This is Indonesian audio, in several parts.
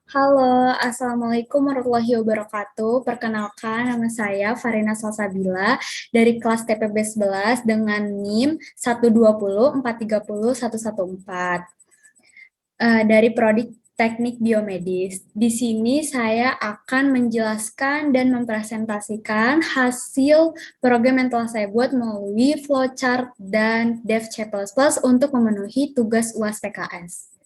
Halo, Assalamualaikum warahmatullahi wabarakatuh. Perkenalkan, nama saya Farina Salsabila dari kelas TPB 11 dengan NIM 120430114 dari Prodi Teknik Biomedis. Di sini saya akan menjelaskan dan mempresentasikan hasil program yang telah saya buat melalui flowchart dan Dev C++ untuk memenuhi tugas UAS PKS.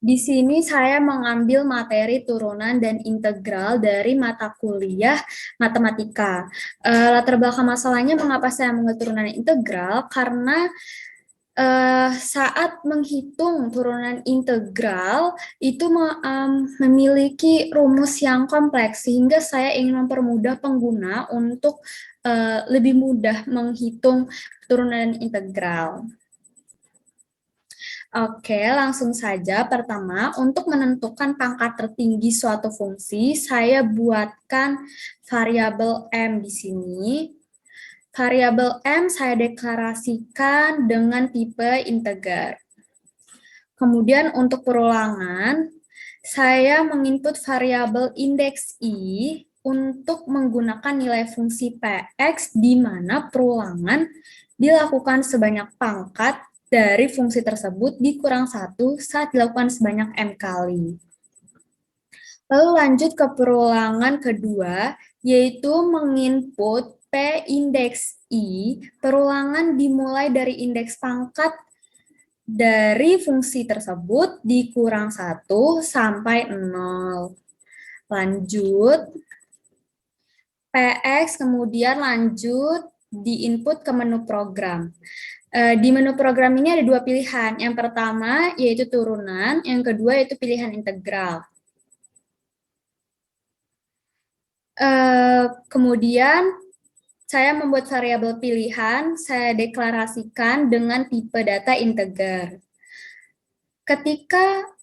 Di sini saya mengambil materi turunan dan integral dari mata kuliah matematika. Latar belakang masalahnya mengapa saya mengambil turunan dan integral? Karena saat menghitung turunan integral itu memiliki rumus yang kompleks, sehingga saya ingin mempermudah pengguna untuk lebih mudah menghitung turunan integral. Oke, langsung saja. Pertama, untuk menentukan pangkat tertinggi suatu fungsi, saya buatkan variabel M di sini. Variabel M saya deklarasikan dengan tipe integer. Kemudian untuk perulangan, saya menginput variabel indeks I untuk menggunakan nilai fungsi Px di mana perulangan dilakukan sebanyak pangkat dari fungsi tersebut dikurang 1 saat dilakukan sebanyak M kali. Lalu lanjut ke perulangan kedua, yaitu menginput P indeks I, perulangan dimulai dari indeks pangkat dari fungsi tersebut dikurang 1 sampai 0. Lanjut, PX kemudian lanjut diinput ke menu program. Di menu program ini ada dua pilihan. Yang pertama yaitu turunan, yang kedua yaitu pilihan integral. Kemudian saya membuat variabel pilihan, saya deklarasikan dengan tipe data integer. Ketika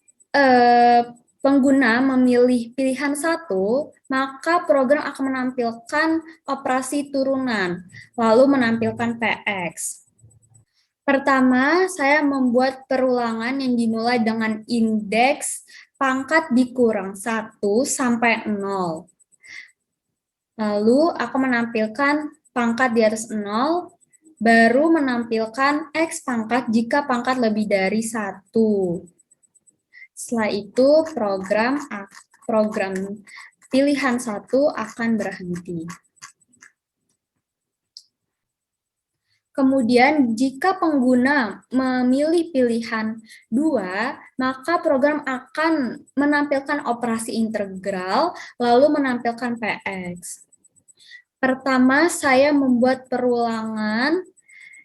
pengguna memilih pilihan satu, maka program akan menampilkan operasi turunan, lalu menampilkan PX. Pertama, saya membuat perulangan yang dimulai dengan indeks pangkat dikurang 1 sampai 0. Lalu, aku menampilkan pangkat di atas 0, baru menampilkan X pangkat jika pangkat lebih dari 1. Setelah itu, program pilihan 1 akan berhenti. Kemudian, jika pengguna memilih pilihan 2, maka program akan menampilkan operasi integral, lalu menampilkan PX. Pertama, saya membuat perulangan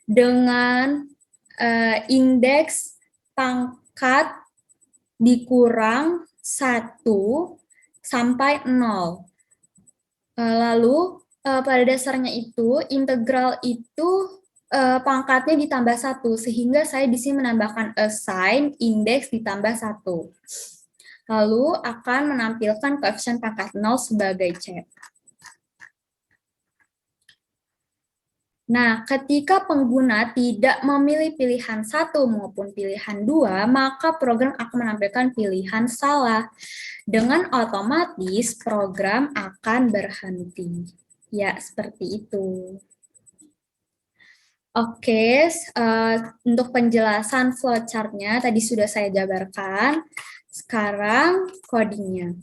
dengan indeks pangkat dikurang 1 sampai 0. Lalu, pada dasarnya itu, integral itu pangkatnya ditambah 1, sehingga saya di sini menambahkan assign indeks ditambah 1. Lalu akan menampilkan koefisien pangkat 0 sebagai C. Nah, ketika pengguna tidak memilih pilihan 1 maupun pilihan 2, maka program akan menampilkan pilihan salah. Dengan otomatis, program akan berhenti. Ya, seperti itu. Oke, untuk penjelasan flowchart-nya tadi sudah saya jabarkan. Sekarang codingnya.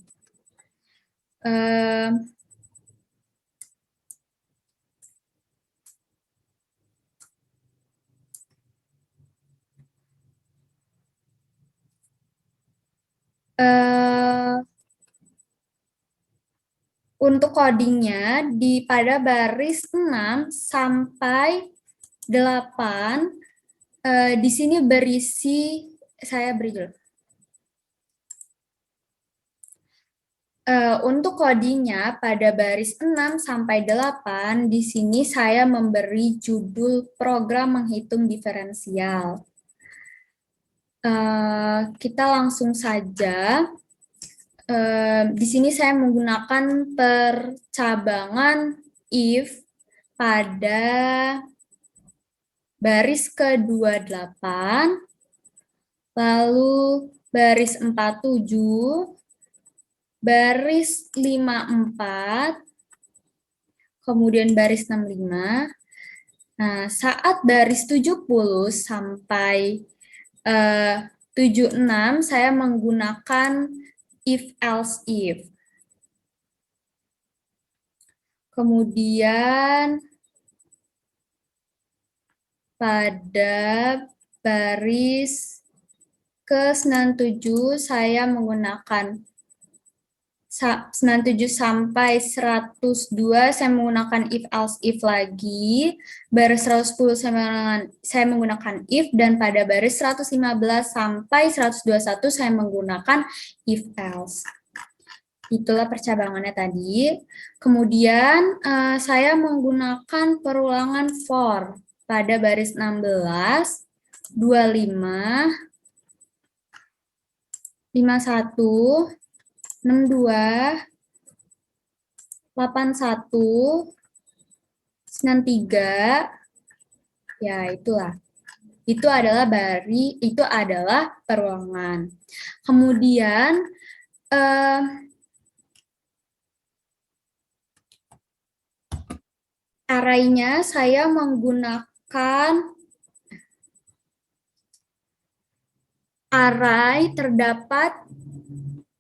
Untuk codingnya pada baris 6 sampai 8, di sini berisi, saya beri dulu. Untuk codingnya pada baris 6 sampai 8, di sini saya memberi judul program menghitung diferensial. Kita langsung saja. Di sini saya menggunakan percabangan if pada baris ke-28 lalu baris 47, baris 54, kemudian baris 65. Nah, saat baris 70 sampai 76, saya menggunakan if else if. Kemudian pada baris ke-97 saya menggunakan 97 sampai 102 saya menggunakan if else if lagi. Baris 110 saya menggunakan if, dan pada baris 115 sampai 121 saya menggunakan if else. Itulah percabangannya tadi. Kemudian saya menggunakan perulangan for pada baris 16, 25, 51, 62, 81, 93, ya itulah. Itu adalah perulangan. Kemudian arraynya saya menggunakan array terdapat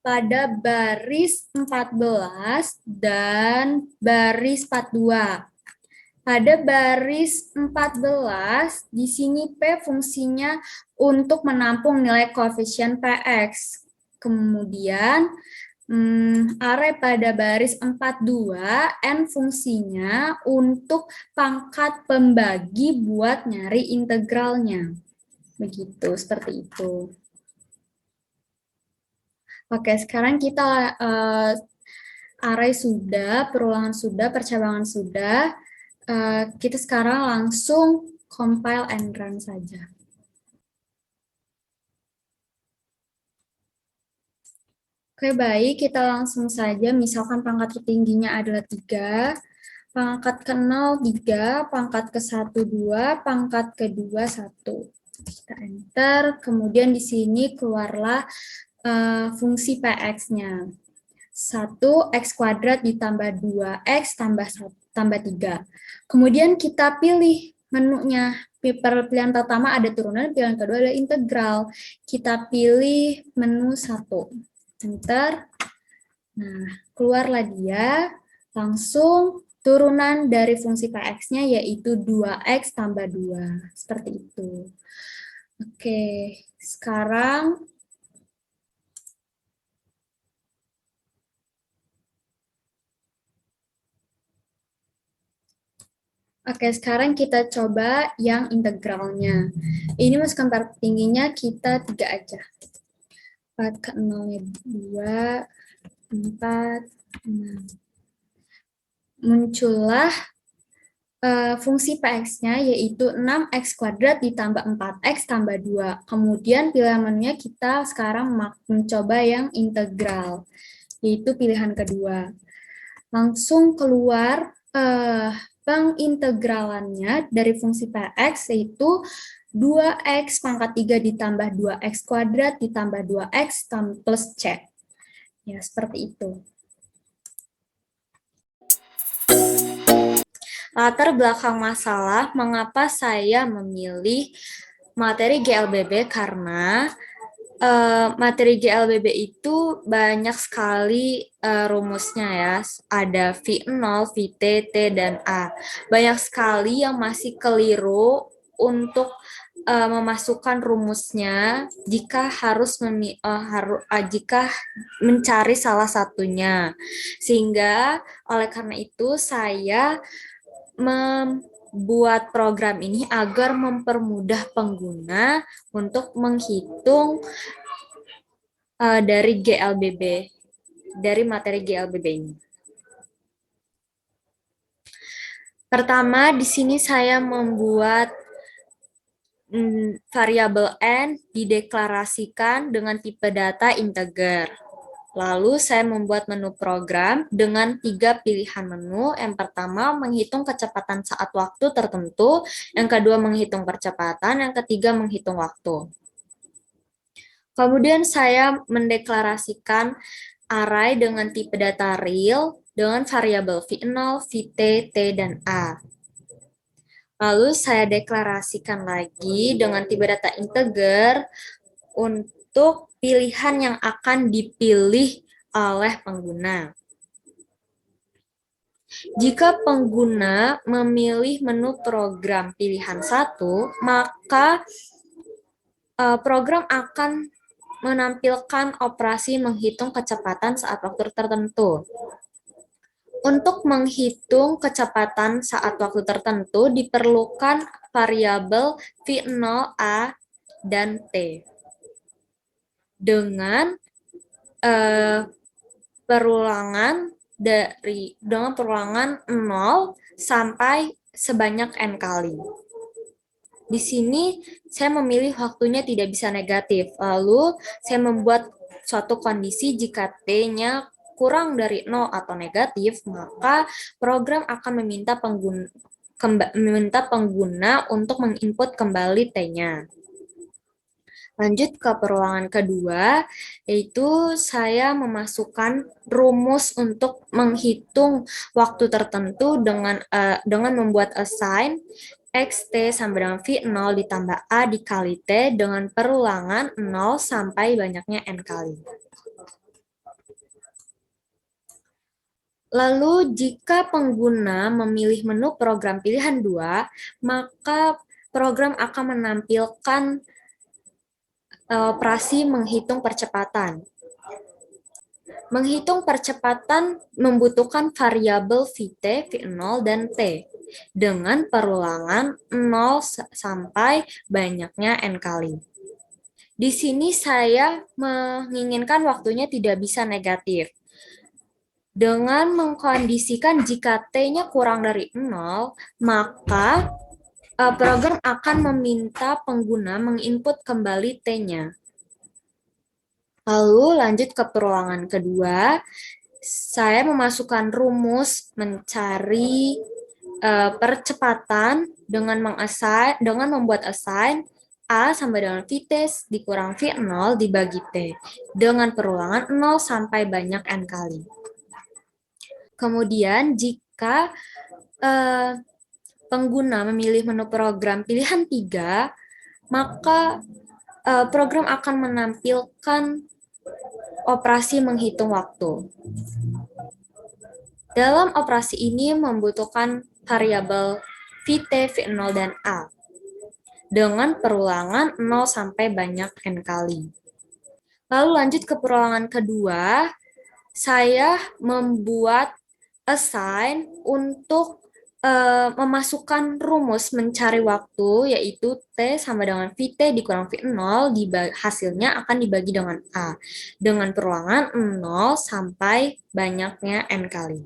pada baris 14 dan baris 42. Pada baris 14, di sini P fungsinya untuk menampung nilai koefisien PX. Kemudian, array pada baris 42, N fungsinya untuk pangkat pembagi buat nyari integralnya. Begitu, seperti itu. Oke, sekarang kita array sudah, perulangan sudah, percabangan sudah. Kita sekarang langsung compile and run saja. Oke, baik. Kita langsung saja. Misalkan pangkat tertingginya adalah 3, pangkat ke-0 3, pangkat ke-1 2, pangkat ke-2 1. Kita enter. Kemudian di sini keluarlah fungsi PX-nya. 1x kuadrat ditambah 2x tambah 3. Kemudian kita pilih menunya. Pilihan pertama ada turunan, pilihan kedua ada integral. Kita pilih menu 1. Enter. Nah, keluarlah dia. Langsung turunan dari fungsi PX-nya yaitu 2x tambah 2. Seperti itu. Oke, sekarang sekarang kita coba yang integralnya. Ini masukkan taraf tingginya kita 3 aja. 4 ke 0-nya 2, 4, 6. Muncullah fungsi PX-nya yaitu 6x kuadrat ditambah 4x tambah 2. Kemudian pilihan menunya kita sekarang mencoba yang integral, yaitu pilihan kedua. Langsung keluar pengintegralannya dari fungsi PX yaitu 2x pangkat 3 ditambah 2x kuadrat ditambah 2x plus C. Ya, seperti itu. Latar belakang masalah, mengapa saya memilih materi GLBB, karena materi GLBB itu banyak sekali rumusnya ya. Ada V0, VT, T, dan A. Banyak sekali yang masih keliru untuk memasukkan rumusnya jika jika mencari salah satunya. Sehingga oleh karena itu saya membuat program ini agar mempermudah pengguna untuk menghitung dari GLBB, dari materi GLBB ini. Pertama, di sini saya membuat variabel N dideklarasikan dengan tipe data integer. Lalu saya membuat menu program dengan 3 pilihan menu. Yang pertama, menghitung kecepatan saat waktu tertentu. Yang kedua, menghitung percepatan. Yang ketiga, menghitung waktu. Kemudian saya mendeklarasikan array dengan tipe data real dengan variabel v0, vt, t, dan a. Lalu saya deklarasikan lagi dengan tipe data integer untuk pilihan yang akan dipilih oleh pengguna. Jika pengguna memilih menu program pilihan 1, maka program akan menampilkan operasi menghitung kecepatan saat waktu tertentu. Untuk menghitung kecepatan saat waktu tertentu diperlukan variabel v0, a, dan t. Dengan dengan perulangan 0 sampai sebanyak n kali. Di sini saya memilih waktunya tidak bisa negatif. Lalu saya membuat suatu kondisi jika t-nya kurang dari 0 atau negatif, maka program akan meminta pengguna untuk menginput kembali t-nya. Lanjut ke perulangan kedua, yaitu saya memasukkan rumus untuk menghitung waktu tertentu dengan membuat assign xt sama dengan v0 ditambah a dikali t dengan perulangan 0 sampai banyaknya n kali. Lalu jika pengguna memilih menu program pilihan 2, maka program akan menampilkan operasi menghitung percepatan. Menghitung percepatan membutuhkan variabel vt, v0, dan t dengan perulangan 0 sampai banyaknya n kali. Di sini saya menginginkan waktunya tidak bisa negatif. Dengan mengkondisikan jika t-nya kurang dari 0, maka program akan meminta pengguna menginput kembali t-nya. Lalu lanjut ke perulangan kedua, saya memasukkan rumus mencari percepatan dengan membuat assign A sama dengan Vt dikurang V0 dibagi T dengan perulangan 0 sampai banyak N kali. Kemudian jika pengguna memilih menu program pilihan 3, maka program akan menampilkan operasi menghitung waktu. Dalam operasi ini membutuhkan variabel Vt, V0, dan A dengan perulangan 0 sampai banyak N kali. Lalu lanjut ke perulangan kedua, saya membuat assign untuk memasukkan rumus mencari waktu, yaitu T sama dengan Vt dikurang V0, hasilnya akan dibagi dengan A, dengan perulangan 0 sampai banyaknya N kali.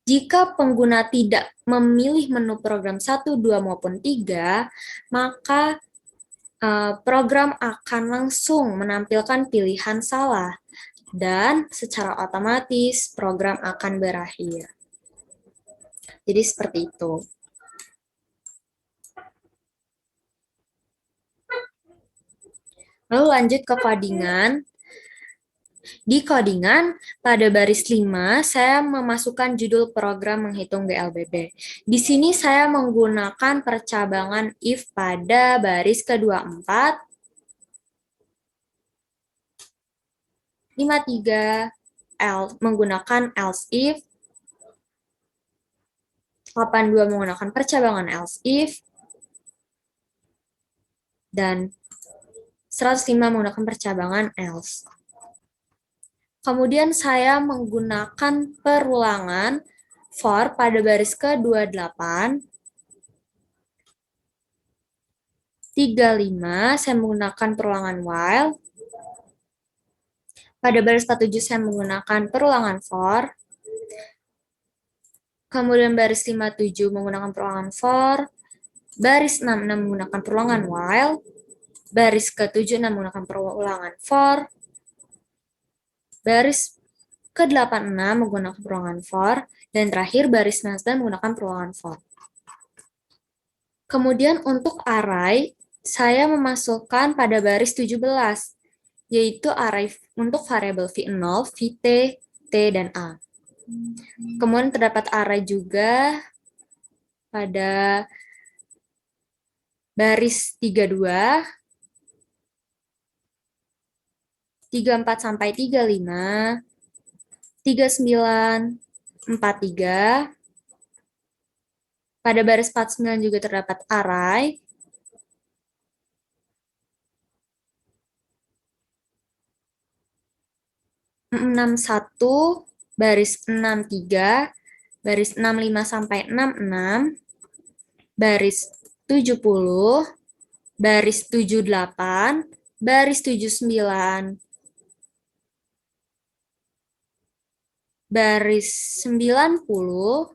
Jika pengguna tidak memilih menu program 1, 2, maupun 3, maka program akan langsung menampilkan pilihan salah, dan secara otomatis program akan berakhir. Jadi seperti itu. Lalu lanjut ke codingan. Di codingan, pada baris 5, saya memasukkan judul program menghitung GLBB. Di sini saya menggunakan percabangan if pada baris ke-24, 53, menggunakan else if, 82 menggunakan percabangan else if, dan 105 menggunakan percabangan else. Kemudian saya menggunakan perulangan for pada baris ke-28, 35 saya menggunakan perulangan while, pada baris 47 saya menggunakan perulangan for, kemudian baris 57 menggunakan perulangan for, baris 66 menggunakan perulangan while, baris ke-76 menggunakan perulangan for, baris ke-86 menggunakan perulangan for, dan terakhir baris 99 menggunakan perulangan for. Kemudian untuk array, saya memasukkan pada baris 17, yaitu array untuk variabel V0, Vt, T, dan A. Kemudian terdapat array juga pada baris 32, 34 sampai 35, 39, 43. Pada baris 49 juga terdapat array. Enam satu, baris 63, baris 65 sampai 66, baris 70, baris 78, baris 79, baris 90,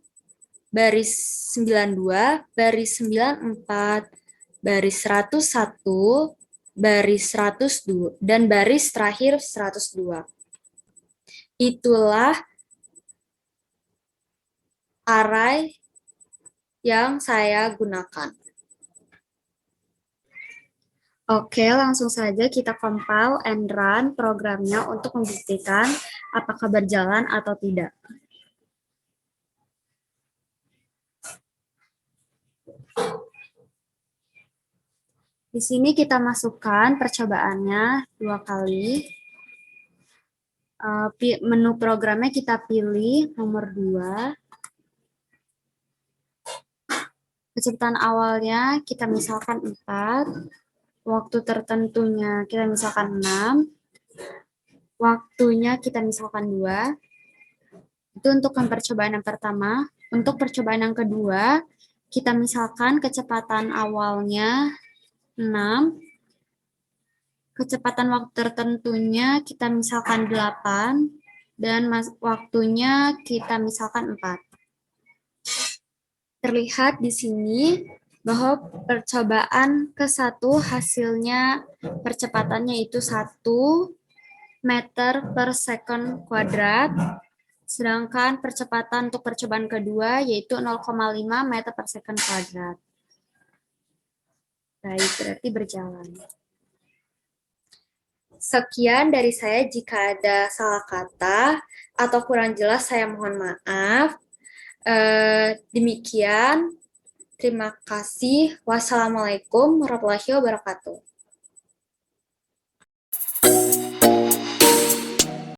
baris 92, baris 94, baris 101, baris 102, dan baris terakhir 102. Itulah array yang saya gunakan. Oke, langsung saja kita compile and run programnya untuk membuktikan apakah berjalan atau tidak. Di sini kita masukkan percobaannya 2 kali. Menu programnya kita pilih nomor 2. Kecepatan awalnya kita misalkan 4. Waktu tertentunya kita misalkan 6. Waktunya kita misalkan 2. Itu untuk percobaan yang pertama. Untuk percobaan yang kedua, kita misalkan kecepatan awalnya 6. Kecepatan waktu tertentunya kita misalkan 8. Dan waktunya kita misalkan 4. Terlihat di sini bahwa percobaan ke-1 hasilnya percepatannya itu 1 meter per second kuadrat, sedangkan percepatan untuk percobaan kedua yaitu 0,5 meter per second kuadrat. Baik, berarti berjalan. Sekian dari saya, jika ada salah kata atau kurang jelas saya mohon maaf. Demikian, terima kasih. Wassalamualaikum warahmatullahi wabarakatuh.